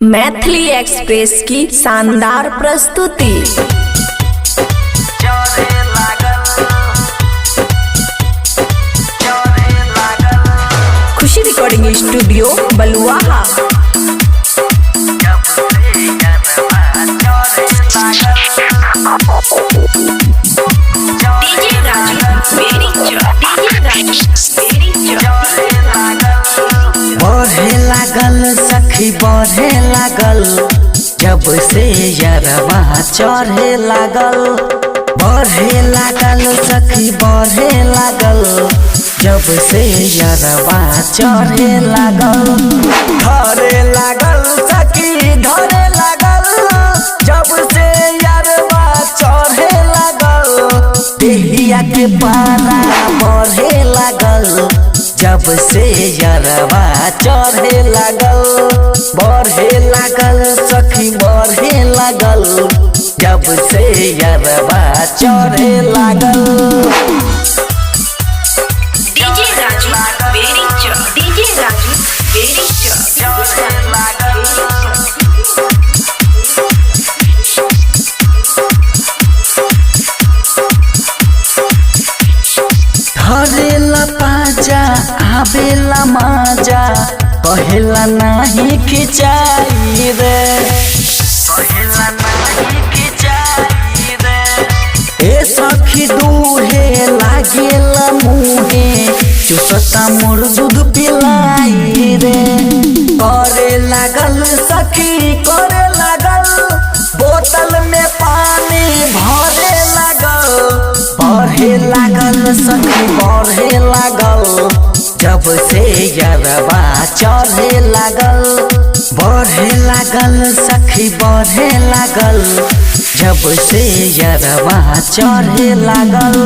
Maithili express की शानदार प्रस्तुति। खुशी रिकॉर्डिंग स्टूडियो बलुआहा। बढ़े लागल सखी बढ़े लागल जब से यरवा चढ़े लागल। बढ़े लागल सखी बढ़े लागल जब से यरवा चढ़े लागल। धरे लागल सखी धरे लागल जब से यरवा चढ़े लागल। देहिया के पारा बढ़े लागल जब से यरवा चढ़े लागल। बढ़े लागल सखी बढ़े लागल जब से यरवा चढ़े लागल। डीजे राजू वेरी चो, डीजे राजू वेरी चो। धरेला पाजा आवेला माजा कहेला नाही खिंचाई रे। कहेला नाही खिंचाई रे। ए सखी दूहे लागेला मुहे चुसता मोर दूध पिलाई रे। करे लागल सखी करे लागल बोतल में पानी भरे लागल। बढ़े लागल सखी बढ़े लागल जब से यरवा चढ़े लागल। बढ़े लागल सखी बढ़े लागल जब से यरवा चढ़े लागल।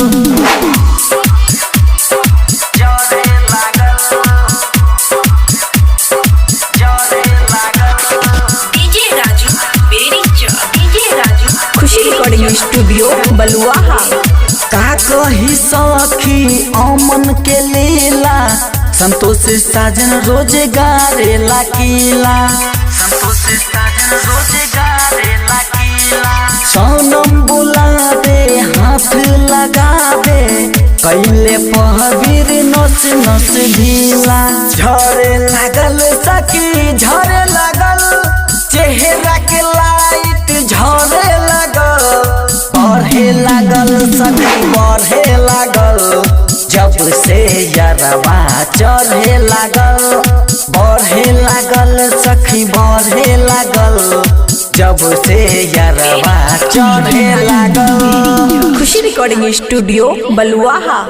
डीजे राजू वेरी चो, डीजे राजू। खुशी रिकॉर्डिंग स्टूडियो बलुआहा। का कही सखी अमन के लीला संतोष साजन रोजगारे लाकीला। संतोष साजन रोजगारे लाकीला। सोनम बुलावे हाथ लगावे कैले पहबीर नस नस ढीला। झरे लागल सखी झरे लागल चेहरा के लाइट झरे लागल। बढ़े लागल सखी बढ़े लागल जब से यरवा चढ़े लागल। बढ़े लागल सखी बढ़े लागल जब से यरवा चढ़े लागल। खुशी रिकॉर्डिंग स्टूडियो बलुआहा।